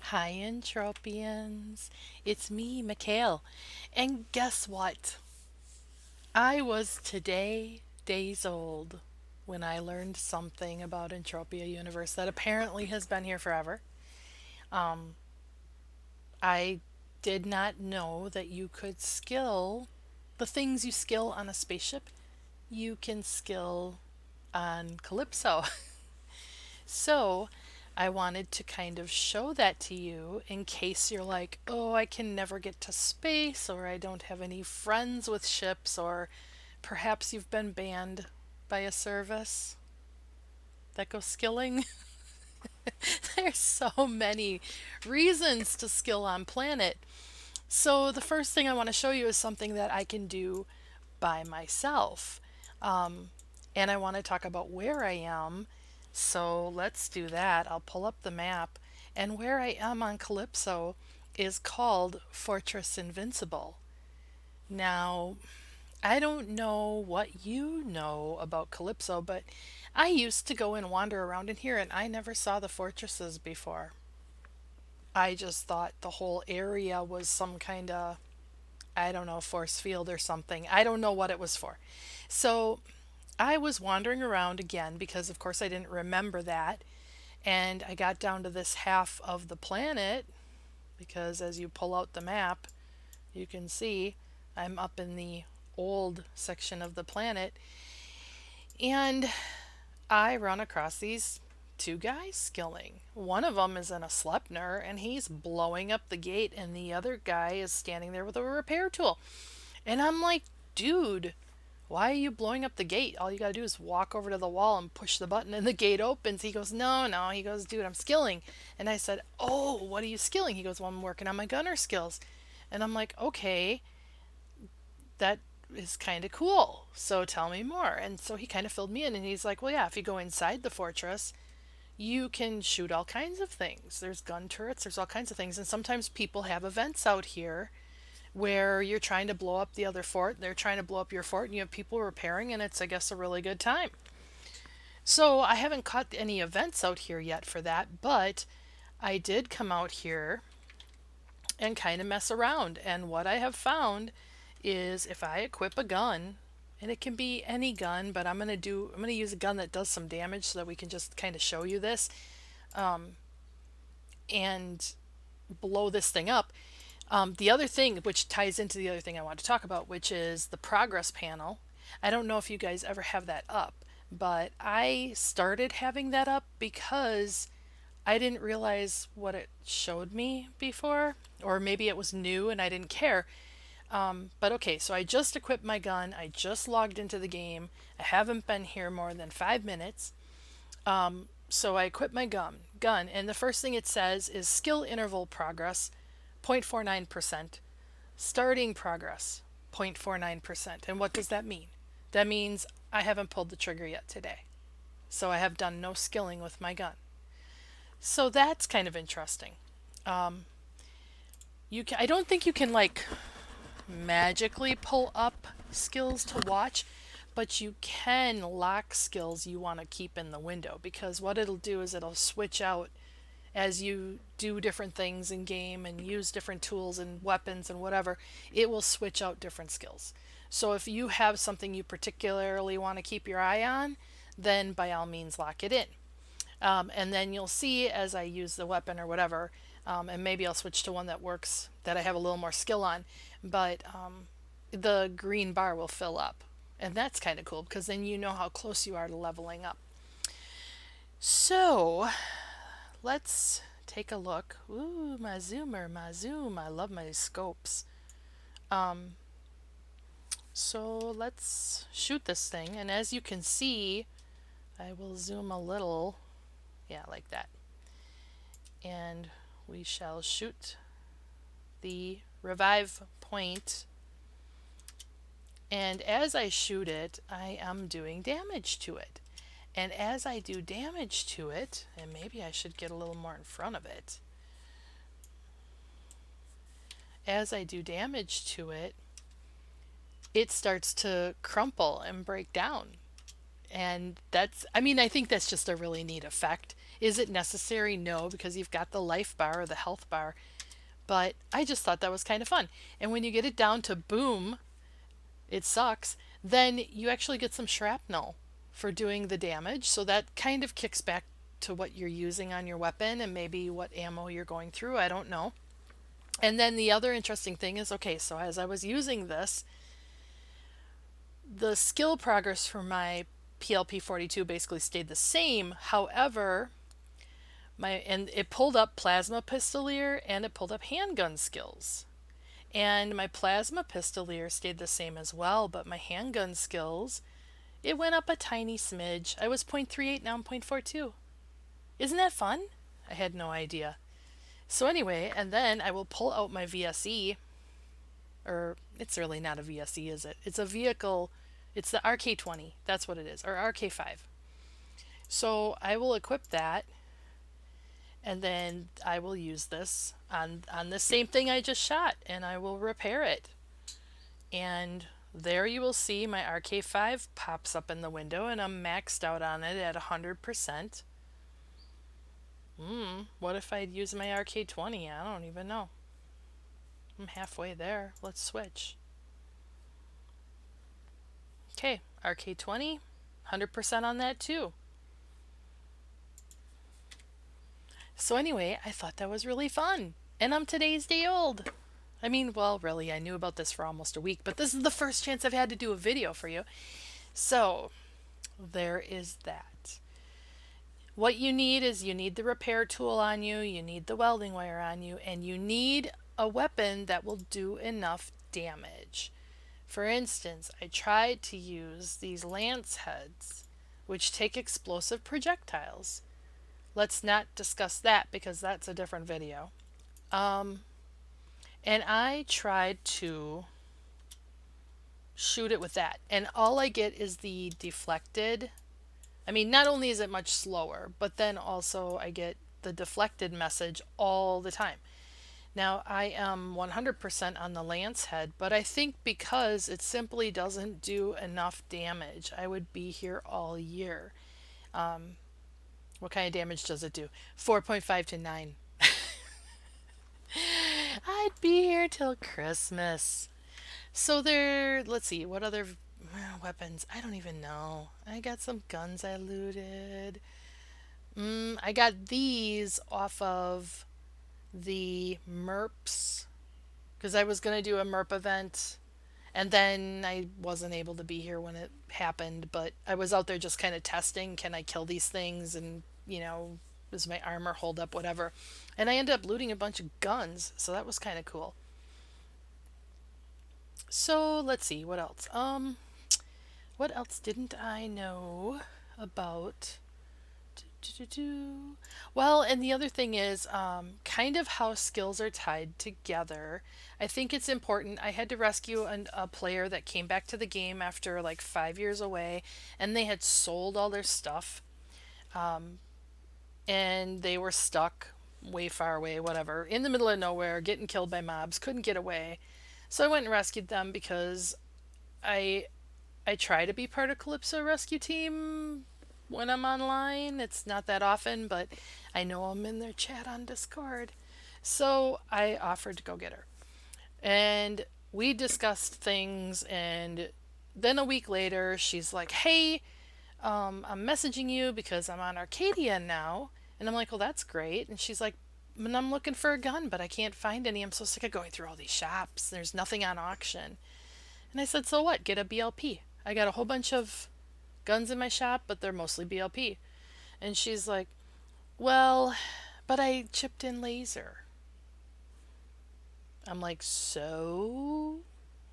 Hi, Entropians. It's me, Mikhail. And guess what? I was today days old when I learned something about Entropia Universe that apparently has been here forever. Um, I did not know that you could skill the things you skill on a spaceship, you can skill on Calypso. So I wanted to kind of show that to you in case you're like, oh, I can never get to space, or I don't have any friends with ships, or perhaps you've been banned by a service that goes skilling. There's so many reasons to skill on planet. So the first thing I want to show you is something that I can do by myself. Um, and I want to talk about where I am. So let's do that. I'll pull up the map. And where I am on Calypso is called Fortress Invincible. Now, I don't know what you know about Calypso, but I used to go and wander around in here and I never saw the fortresses before. I just thought the whole area was some kind of, I don't know, force field or something. I don't know what it was for. So I was wandering around again because, of course, I didn't remember that. And I got down to this half of the planet because as you pull out the map, you can see I'm up in the old section of the planet. And I run across these two guys skilling. One of them is in a Slepner and he's blowing up the gate, and the other guy is standing there with a repair tool. And I'm like, dude, why are you blowing up the gate? All you gotta do is walk over to the wall and push the button and the gate opens. He goes, no, no. He goes, dude, I'm skilling. And I said, oh, what are you skilling? He goes, well, I'm working on my gunner skills. And I'm like, okay, that is kind of cool. So tell me more. And so he kind of filled me in and he's like, well, yeah, if you go inside the fortress, you can shoot all kinds of things. There's gun turrets, there's all kinds of things. And sometimes people have events out here where you're trying to blow up the other fort, they're trying to blow up your fort, and you have people repairing, and it's, I guess, a really good time. So I haven't caught any events out here yet for that, but I did come out here and kind of mess around. And what I have found is if I equip a gun, and it can be any gun, but I'm gonna use a gun that does some damage so that we can just kind of show you this and blow this thing up. The other thing, which ties into the other thing I want to talk about, which is the progress panel. I don't know if you guys ever have that up, but I started having that up because I didn't realize what it showed me before, or maybe it was new and I didn't care. But okay, so I just equipped my gun. I just logged into the game. I haven't been here more than 5 minutes. So I equip my gun, and the first thing it says is skill interval progress, 0.49%. Starting progress, 0.49%. And what does that mean? That means I haven't pulled the trigger yet today. So I have done no skilling with my gun. So that's kind of interesting. I don't think you can like magically pull up skills to watch, but you can lock skills you want to keep in the window, because what it'll do is it'll switch out as you do different things in game and use different tools and weapons and whatever. It will switch out different skills. So if you have something you particularly want to keep your eye on, then by all means lock it in. And then you'll see as I use the weapon or whatever, and maybe I'll switch to one that works, that I have a little more skill on, but the green bar will fill up. And that's kind of cool because then you know how close you are to leveling up. So let's take a look. Ooh, my zoomer, my zoom. I love my scopes. So let's shoot this thing. And as you can see, I will zoom a little. Yeah, like that. And we shall shoot the revive point. And as I shoot it, I am doing damage to it. And as I do damage to it, and maybe I should get a little more in front of it, as I do damage to it, it starts to crumple and break down. And that's, I mean, I think that's just a really neat effect. Is it necessary? No, because you've got the life bar or the health bar. But I just thought that was kind of fun. And when you get it down to boom, it sucks, then you actually get some shrapnel for doing the damage. So that kind of kicks back to what you're using on your weapon and maybe what ammo you're going through. I don't know. And then the other interesting thing is, okay, so as I was using this, the skill progress for my PLP 42 basically stayed the same. However, and it pulled up plasma pistolier and it pulled up handgun skills. And my plasma pistolier stayed the same as well, but my handgun skills, it went up a tiny smidge. I was 0.38, now I'm 0.42. Isn't that fun? I had no idea. So anyway, and then I will pull out my VSE, or it's really not a VSE, is it? It's a vehicle, it's the RK20, that's what it is, or RK5. So I will equip that, and then I will use this on the same thing I just shot, and I will repair it. And there you will see my RK5 pops up in the window, and I'm maxed out on it at 100%. What if I'd use my RK20? I don't even know. I'm halfway there. Let's switch. Okay, RK20, 100% on that too. So anyway, I thought that was really fun. And I'm today's day old. I mean, well, really, I knew about this for almost a week, but this is the first chance I've had to do a video for you. So, there is that. What you need is you need the repair tool on you, you need the welding wire on you, and you need a weapon that will do enough damage. For instance, I tried to use these Lanceheads, which take explosive projectiles. Let's not discuss that because that's a different video. And I tried to shoot it with that, and all I get is the deflected. I mean, not only is it much slower, but then also I get the deflected message all the time. Now, I am 100% on the lance head, but I think because it simply doesn't do enough damage, I would be here all year. What kind of damage does it do? 4.5 to 9. I'd be here till Christmas. So there, let's see, what other weapons? I don't even know. I got some guns I looted. I got these off of the MERPs because I was going to do a MERP event and then I wasn't able to be here when it happened, but I was out there just kind of testing, can I kill these things, and does my armor hold up, whatever. And I ended up looting a bunch of guns, so that was kind of cool. So let's see, what else? What else didn't I know about? Well, and the other thing is kind of how skills are tied together. I think it's important. I had to rescue a player that came back to the game after like 5 years away, and they had sold all their stuff, and they were stuck way far away, whatever, in the middle of nowhere, getting killed by mobs, couldn't get away. So I went and rescued them because I I try to be part of Calypso Rescue Team when I'm online. It's not that often, but I know I'm in their chat on Discord. So I offered to go get her. And we discussed things, and then a week later, she's like, hey, I'm messaging you because I'm on Arcadia now. And I'm like, well, that's great. And she's like, and I'm looking for a gun, but I can't find any. I'm so sick of going through all these shops. There's nothing on auction. And I said, so what? Get a BLP. I got a whole bunch of guns in my shop, but they're mostly BLP. And she's like, well, but I chipped in laser. I'm like, so?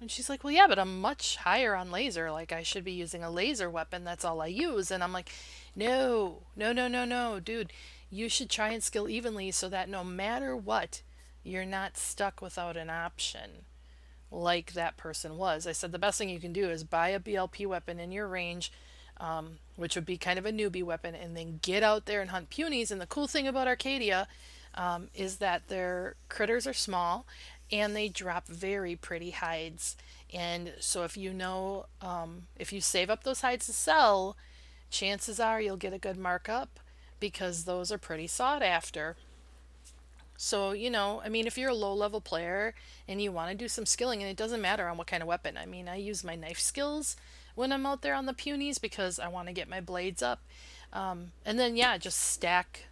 And she's like, well, yeah, but I'm much higher on laser. Like, I should be using a laser weapon. That's all I use. And I'm like, no, no, no, no, no, dude. You should try and skill evenly so that no matter what, you're not stuck without an option like that person was. I said the best thing you can do is buy a BLP weapon in your range, which would be kind of a newbie weapon, and then get out there and hunt punies. And the cool thing about Arcadia is that their critters are small and they drop very pretty hides. And so if if you save up those hides to sell, chances are you'll get a good markup. because those are pretty sought after. So, I mean, if you're a low level player and you want to do some skilling, and it doesn't matter on what kind of weapon. I mean, I use my knife skills when I'm out there on the punies because I want to get my blades up. And then yeah, just stack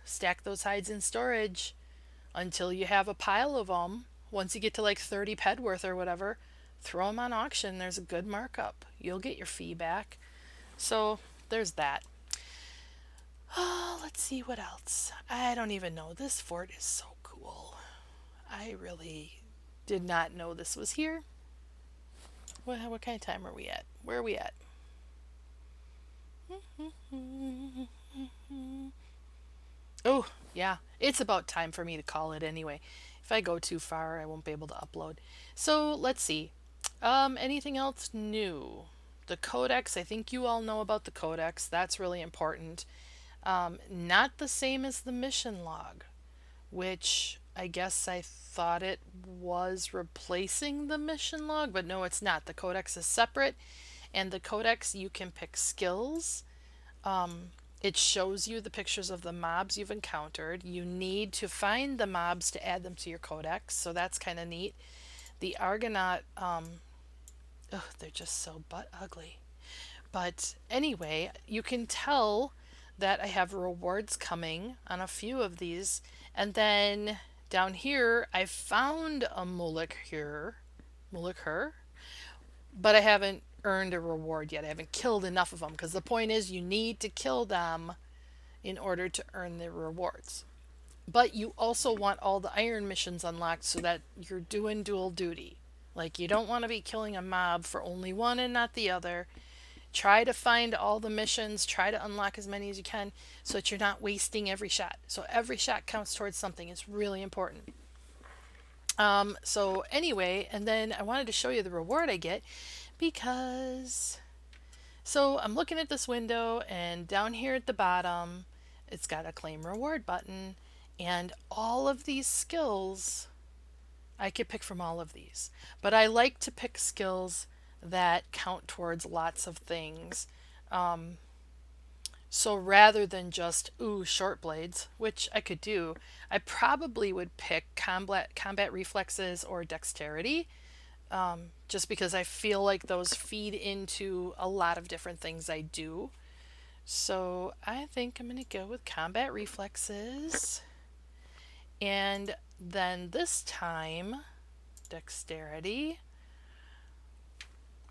those hides in storage until you have a pile of them. Once you get to like 30 ped worth or whatever, throw them on auction. There's a good markup. You'll get your fee back. So, there's that. Oh, let's see what else. I don't even know. This fort is so cool. I really did not know this was here. What kind of time are we at? Where are we at? Oh, yeah. It's about time for me to call it anyway. If I go too far, I won't be able to upload. So, let's see. Anything else new? The codex, I think you all know about the codex. That's really important. Not the same as the mission log, which I guess I thought it was replacing the mission log, but no, it's not. The codex is separate, and the codex you can pick skills. It shows you the pictures of the mobs you've encountered. You need to find the mobs to add them to your codex, so that's kind of neat. The Argonaut, ugh, they're just so butt ugly. But anyway, you can tell that I have rewards coming on a few of these. And then down here, I found a Mulliker, but I haven't earned a reward yet. I haven't killed enough of them because the point is you need to kill them in order to earn the rewards. But you also want all the iron missions unlocked so that you're doing dual duty. Like, you don't want to be killing a mob for only one and not the other. Try to find all the missions, try to unlock as many as you can so that you're not wasting every shot. So every shot counts towards something. It's really important. So anyway, and then I wanted to show you the reward I get because so I'm looking at this window and down here at the bottom, it's got a claim reward button and all of these skills I could pick from all of these. But I like to pick skills that count towards lots of things. So rather than just, ooh, short blades, which I could do, I probably would pick combat reflexes or dexterity, just because I feel like those feed into a lot of different things I do. So I think I'm going to go with combat reflexes. And then this time, dexterity.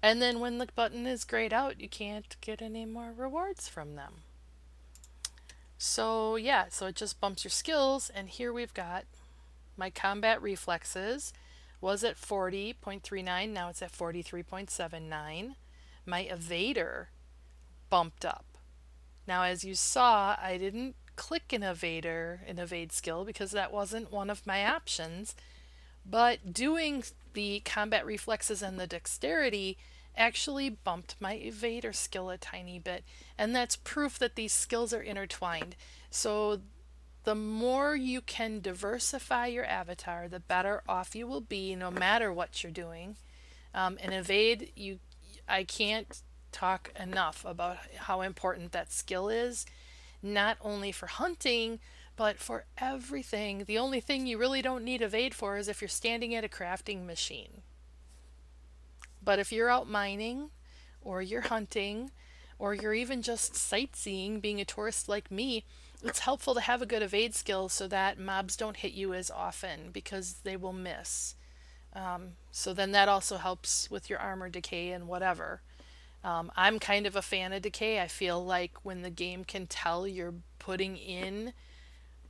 And then when the button is grayed out, you can't get any more rewards from them. So yeah, so it just bumps your skills, and here we've got my combat reflexes was at 40.39, now it's at 43.79. My evader bumped up. Now as you saw, I didn't click an evade skill because that wasn't one of my options, but doing the combat reflexes and the dexterity actually bumped my evader skill a tiny bit. And that's proof that these skills are intertwined. So the more you can diversify your avatar, the better off you will be no matter what you're doing. And evade, I can't talk enough about how important that skill is, not only for hunting, but for everything. The only thing you really don't need evade for is if you're standing at a crafting machine. But if you're out mining, or you're hunting, or you're even just sightseeing, being a tourist like me, it's helpful to have a good evade skill so that mobs don't hit you as often because they will miss. So then that also helps with your armor decay and whatever. I'm kind of a fan of decay. I feel like when the game can tell you're putting in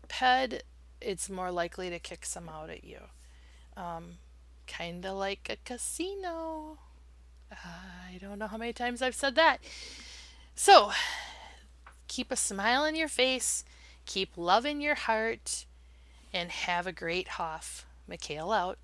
ped, it's more likely to kick some out at you. Kind of like a casino. I don't know how many times I've said that. So, keep a smile on your face, keep love in your heart, and have a great Hoff. Mikhail out.